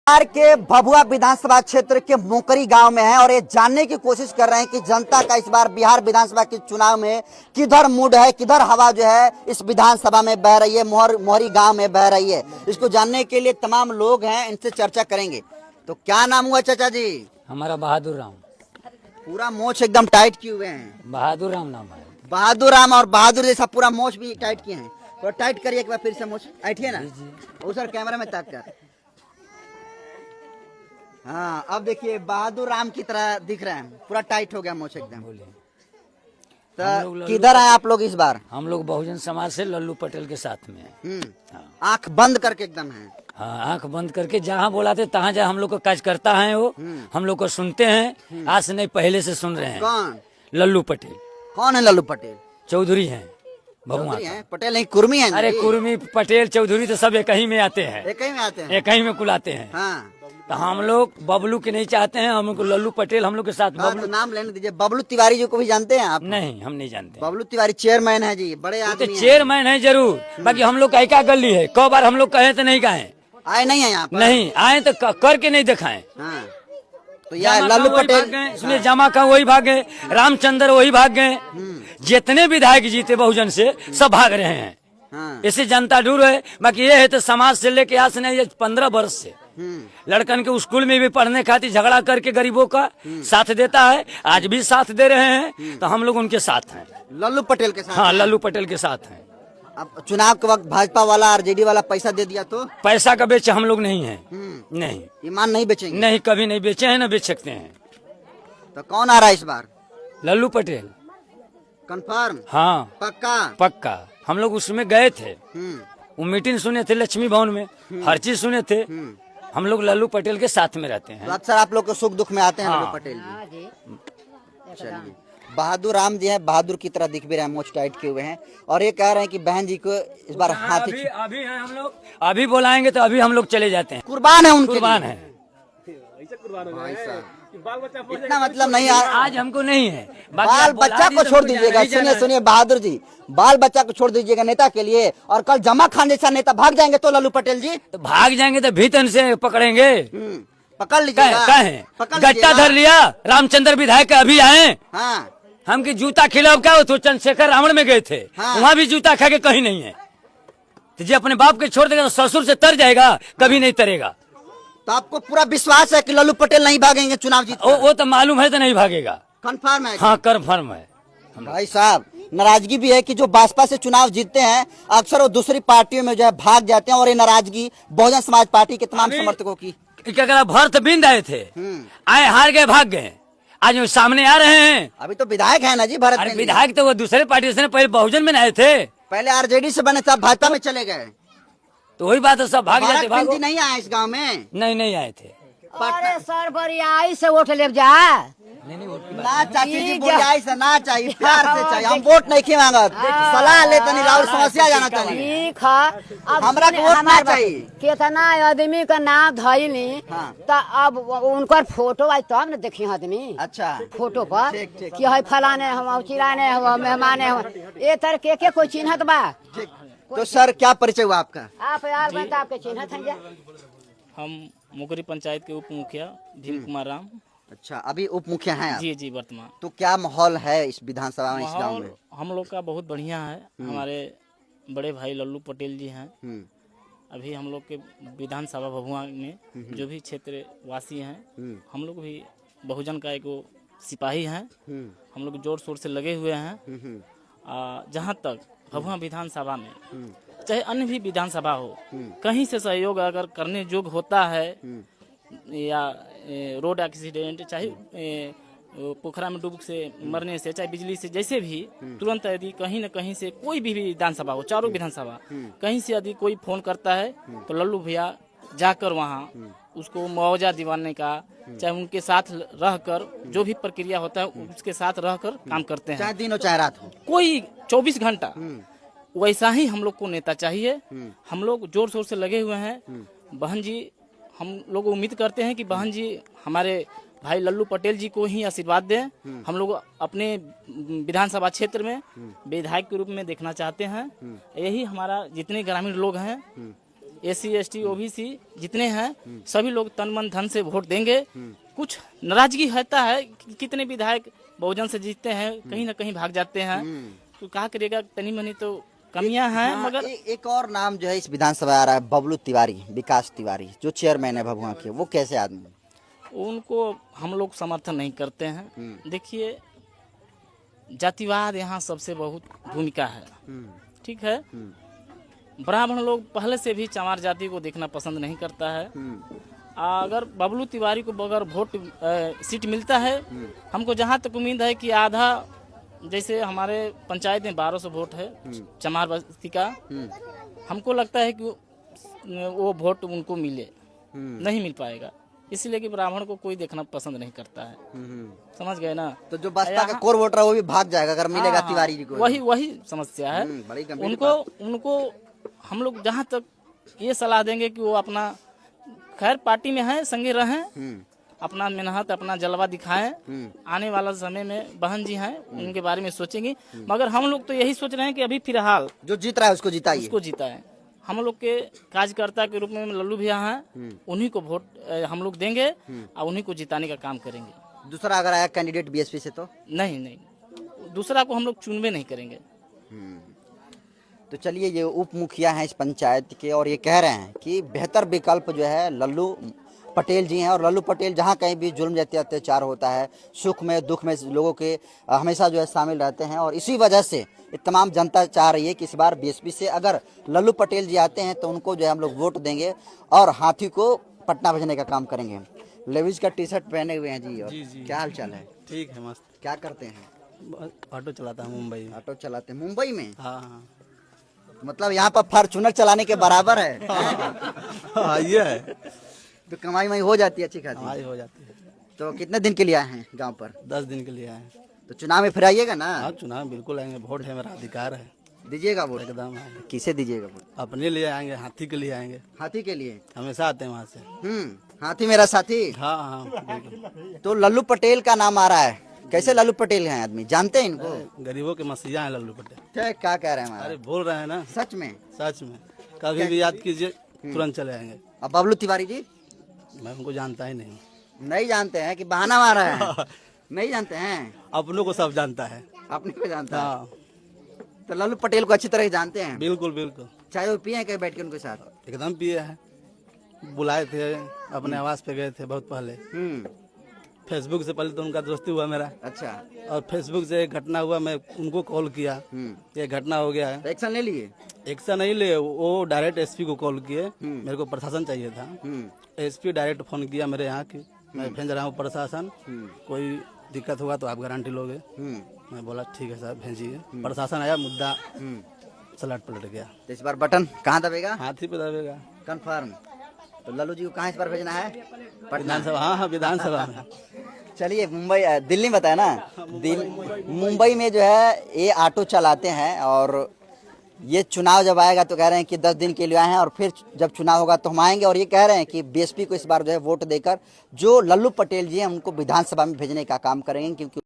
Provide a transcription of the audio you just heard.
बिहार के भभुआ विधानसभा क्षेत्र के मोकरी गांव में है और ये जानने की कोशिश कर रहे हैं कि जनता का इस बार बिहार विधानसभा के चुनाव में किधर मूड है, किधर हवा जो है इस विधानसभा में बह रही है, मोहरी गांव में बह रही है। इसको जानने के लिए तमाम लोग हैं, इनसे चर्चा करेंगे। तो क्या नाम हुआ चाचा जी? हमारा बहादुर राम। पूरा मोछ एकदम टाइट किए हुए हैं। बहादुर राम नाम है। बहादुर राम और बहादुर जैसा पूरा मोछ भी टाइट किए हैं। थोड़ा टाइट करिए एक बार फिर से मोछ ऐठिए ना। वो सर कैमरा में ताक कर। हाँ, अब देखिए बहादुर राम की तरह दिख रहे हैं, पूरा टाइट हो गया मोछ एकदम। तो किधर आए आप लोग इस बार? हम लोग बहुजन समाज से लल्लू पटेल के साथ में हैं। आंख बंद करके एकदम है। हाँ, आंख बंद करके जहाँ बुलाते तहाँ जहाँ हम लोग को काज करता है वो हम लोग को सुनते हैं। आज से नहीं, पहले से सुन रहे हैं। कौन? लल्लू पटेल। कौन है लल्लू पटेल? चौधरी हैं भगवान। पटेल नहीं, कुर्मी है। अरे कुर्मी पटेल चौधरी तो सब एक ही में आते हैं, एक ही में आते हैं, एक ही में कुलाते हैं। हाँ। तो हम लोग बबलू के नहीं चाहते हैं, हम लोग लल्लू पटेल हम लोग के साथ। बबलू तो नाम लेने दीजिए। बबलू तिवारी जी को भी जानते हैं आप? नहीं, हम नहीं जानते। बबलू तिवारी चेयरमैन है जी, बड़े आदमी हैं। चेयरमैन है जरूर, बाकी हम लोग का क्या गली है। कई बार हम लोग कहे तो नहीं कहे, आए नहीं है यहाँ पर। नहीं आए तो करके नहीं दिखाएं। हाँ। तो यार लल्लू पटेल इसमें जमा का वही भाग गए, रामचंद्र वही भाग गए, जितने विधायक जीते बहुजन से सब भाग रहे हैं। हाँ। इससे जनता दूर है। बाकी ये है तो समाज से लेके आज से नहीं, 15 वर्ष से लड़कन के स्कूल में भी पढ़ने खातिर झगड़ा करके गरीबों का साथ देता है। आज भी साथ दे रहे हैं, तो हम लोग उनके साथ हैं, लल्लू पटेल के साथ। हाँ, लल्लू पटेल के साथ हैं। अब चुनाव के वक्त भाजपा वाला आरजेडी वाला पैसा दे दिया तो? पैसा का बेचे हम लोग नहीं है, नहीं, ईमान नहीं बेचेंगे? नहीं, कभी नहीं बेचे हैं, ना बेच सकते हैं। तो कौन आ रहा है इस बार? लल्लू पटेल। कंफर्म? हाँ, पक्का? पक्का। हम लोग उसमें गए थे, वो मीटिंग सुने थे लक्ष्मी भवन में, हर चीज सुने थे। हम लोग लल्लू पटेल के साथ में रहते हैं। तो अक्सर आप लोग को सुख दुख में आते हैं। हाँ। लल्लू पटेल जी। चलिए, बहादुर राम जी हैं, बहादुर की तरह दिख भी रहे हैं, मोच टाइट किए हुए हैं, और ये कह रहे हैं कि बहन जी को इस बार हाथी अभी हैं हम लोग, अभी बुलाएंगे तो अभी हम लोग चले जाते हैं। कुर्बान है उनके, कुर्बान है। इतना मतलब नहीं। आज हमको नहीं है, बाल बच्चा को छोड़ दीजिएगा। सुनिए सुनिए बहादुर जी, बाल बच्चा को छोड़ दीजिएगा नेता के लिए, और कल जमा खान जैसा नेता भाग जाएंगे तो लल्लू पटेल जी तो भाग जाएंगे तो भीतर से पकड़ेंगे। पकड़ लीजिएगा। गट्टा धर लिया। रामचंद्र विधायक अभी आए। हाँ। हम की जूता खिलाफ क्या, तो चंद्रशेखर रावण में गए थे। हाँ। वहाँ भी जूता खा के कहीं नहीं है। तो जी अपने बाप के छोड़ देगा तो ससुर से तर जाएगा, कभी नहीं तरेगा। तो आपको पूरा विश्वास है कि लल्लू पटेल नहीं भागेंगे चुनाव जीत? वो तो मालूम है तो नहीं भागेगा। कंफर्म है? हाँ, कंफर्म है। भाई साहब, नाराजगी भी है कि जो भाजपा से चुनाव जीतते हैं अक्सर वो दूसरी पार्टियों में जो है भाग जाते हैं, और ये नाराजगी बहुजन समाज पार्टी के तमाम समर्थकों की। क्या करा, भरत बिंद आए थे, आए हार गए, भाग गए, आज वो सामने आ रहे हैं। अभी तो विधायक है ना जी भरत बिंद। विधायक तो वो दूसरे पार्टी से, पहले बहुजन में आए थे, पहले आरजेडी से बने, तब भाजपा में चले गए। तो वही बात है, सब भाग जाते। भरत बिंद नहीं आए इस गाँव में? नहीं आए थे। अरे सर बरियाई से वोट ले जा। ना चाची जी, बोलियाई से ना चाहिए, प्यार से चाहिए। हम वोट नहीं मांगत, सलाह ले तनी, राउर समस्या जाना चाहिए। ठीक है, अब हमरा को वोट ना चाहिए। कितना आदमी का नाम धइली, तो अब उनकर फोटो आई तब न देखी आदमी। अच्छा, फोटो पर कि है फलाने हम, चिराने हम, मेहमाने हम, ये तरह के कोई चिन्हत बा? तो सर क्या परिचय हुआ आपका? आप यार बन आपके चिन्हत हैं? हम मोकरी पंचायत के उप मुखिया भीम कुमार राम। अच्छा, अभी उप मुखिया हैं आप? जी वर्तमान। तो क्या माहौल है इस विधानसभा में, इस गांव में? हम लोग का बहुत बढ़िया है। हमारे बड़े भाई लल्लू पटेल जी हैं। अभी हम लोग के विधानसभा भभुआ में जो भी क्षेत्र वासी हैं, हम लोग भी बहुजन का एक सिपाही हैं। हम लोग जोर शोर से लगे हुए हैं। जहाँ तक भभुआ विधानसभा में, चाहे अन्य भी विधानसभा हो, कहीं से सहयोग अगर करने योग्य होता है, या रोड एक्सीडेंट, चाहे पोखरा में डूब से मरने से, चाहे बिजली से, जैसे भी तुरंत यदि कहीं न कहीं से कोई भी विधानसभा हो, चारों विधानसभा, कहीं से यदि कोई फोन करता है तो लल्लू भैया जाकर वहाँ उसको मुआवजा दिवाने का, चाहे उनके साथ रहकर जो भी प्रक्रिया होता है उसके साथ रहकर काम करते हैं। चाहे दिन हो चाहे रात हो, कोई 24 घंटा। वैसा ही हम लोग को नेता चाहिए। हम लोग जोर शोर से लगे हुए हैं। बहन जी, हम लोग उम्मीद करते हैं कि बहन जी हमारे भाई लल्लू पटेल जी को ही आशीर्वाद दें। हम लोग अपने विधानसभा क्षेत्र में विधायक के रूप में देखना चाहते हैं। यही हमारा जितने ग्रामीण लोग हैं SC ST OBC जितने हैं सभी लोग तन मन धन से वोट देंगे। कुछ नाराजगी होता है कि कितने विधायक बहुजन से जीतते हैं कहीं ना कहीं भाग जाते हैं, तो क्या करेगा, तनी मनी तो कमियां हैं। मगर एक और नाम जो है इस विधानसभा आ रहा है, बबलू तिवारी, विकास तिवारी, जो चेयरमैन है भभुआ के, वो कैसे आदमी? उनको हम लोग समर्थन नहीं करते हैं। देखिए, जातिवाद यहाँ सबसे बहुत भूमिका है, ठीक है। ब्राह्मण लोग पहले से भी चमार जाति को देखना पसंद नहीं करता है। अगर बबलू तिवारी को अगर वोट सीट मिलता है, हमको जहाँ तक उम्मीद है कि आधा, जैसे हमारे पंचायत में 1200 वोट है चमार बस्ती का, हमको लगता है कि वो वोट उनको मिले, नहीं मिल पाएगा, इसलिए कि ब्राह्मण को कोई देखना पसंद नहीं करता है। समझ गए ना? तो जो बसपा का कोर वोटर है वो भी भाग जाएगा अगर मिलेगा हाँ, तिवारी जी को। वही समस्या है। बड़ी गंभीर बात। उनको हम लोग जहाँ तक ये सलाह देंगे कि वो अपना, खैर पार्टी में है, संगे रहें, अपना मेहनत, अपना जलवा दिखाएं। आने वाला समय में बहन जी हैं, उनके बारे में सोचेंगे। मगर हम लोग तो यही सोच रहे हैं कि अभी फिलहाल जो जीत रहा है उसको जिताइए। उसको जिताएं। हम लोग के कार्यकर्ता के रूप में लल्लू भैया हैं, उन्हीं को वोट हम लोग देंगे और उन्हीं को जिताने का काम करेंगे। दूसरा अगर आया कैंडिडेट बीएसपी से तो नहीं, दूसरा को हम लोग चुनबे नहीं करेंगे। तो चलिए, ये उप मुखिया हैं इस पंचायत के और ये कह रहे हैं कि बेहतर विकल्प जो है लल्लू पटेल जी हैं, और लल्लू पटेल जहाँ कहीं भी जुल्म जाति अत्याचार होता है, सुख में दुख में लोगों के हमेशा जो है शामिल रहते हैं, और इसी वजह से तमाम जनता चाह रही है कि इस बार बीएसपी से अगर लल्लू पटेल जी आते हैं तो उनको जो है हम लोग वोट देंगे और हाथी को पटना भेजने का काम करेंगे। लेविज का टी-शर्ट पहने हुए हैं जी, और जी। क्या हाल चाल है? ठीक है, मस्त। क्या करते हैं? ऑटो चलाता हूँ मुंबई में। ऑटो चलाते हैं मुंबई में? हाँ। मतलब यहाँ पर फॉर्चूनर चलाने के बराबर है। हाँ, ये है। तो कमाई वही हो जाती है अच्छी खासी? हाँ, हो जाती है। तो कितने दिन के लिए आए हैं गांव पर? 10 दिन के लिए आए। तो चुनाव में फिर आइएगा ना? हाँ, चुनाव बिल्कुल आएंगे, वोट है, मेरा अधिकार है। दीजिएगा वोट? एकदम आएंगे। किसे दीजिएगा वोट? अपने लिए आएंगे, हाथी के लिए आएंगे। हाथी के लिए? हमेशा आते हैं वहाँ से। हाथी मेरा साथी। हाँ, बिल्कुल। तो लल्लू पटेल का नाम आ रहा है, कैसे लल्लू पटेल हैं? आदमी जानते हैं इनको? गरीबों के मसीहा हैं लल्लू पटेल। क्या कह रहे हैं? अरे बोल रहे हैं ना, सच में? सच में। कभी भी याद कीजिए, तुरंत चले आएंगे। अब बबलू तिवारी जी? मैं उनको जानता ही नहीं। नहीं जानते हैं कि बहाना मार रहे हैं? नहीं जानते हैं? अपनों को सब जानता है। अपने को जानता है? हाँ, तो लल्लू पटेल को अच्छी तरह जानते हैं? बिल्कुल बिल्कुल। चाय वो पिए हैं कहीं बैठ के उनके साथ? एकदम पिए हैं। बुलाए थे, अपने आवास पे गए थे बहुत पहले। फेसबुक से पहले तो उनका दोस्ती हुआ मेरा। अच्छा। और फेसबुक से एक घटना हुआ, मैं उनको कॉल किया, ये घटना हो गया है। तो एक्शन ले लिए? एक्शन नहीं ले, वो डायरेक्ट एसपी को कॉल किए। मेरे को प्रशासन चाहिए था। एसपी डायरेक्ट फोन किया मेरे यहाँ की, मैं भेज रहा हूँ प्रशासन, कोई दिक्कत होगा तो आप गारंटी लोगे? मैं बोला ठीक है साहब, भेजिए। प्रशासन आया, मुद्दा सलट पलट गया। तो इस बार बटन कहाँ दबेगा? हाथी पे दबेगा। कंफर्म? तो लल्लू जी को कहाँ इस बार भेजना है? पटना? विधानसभा। हाँ, विधानसभा में। चलिए, मुंबई दिल्ली में बताया ना, मुंबई में जो है ये ऑटो चलाते हैं, और ये चुनाव जब आएगा तो कह रहे हैं कि 10 दिन के लिए आए हैं, और फिर जब चुनाव होगा तो हम आएंगे, और ये कह रहे हैं कि बीएसपी को इस बार जो है वोट देकर जो लल्लू पटेल जी हैं उनको विधानसभा में भेजने का काम करेंगे, क्योंकि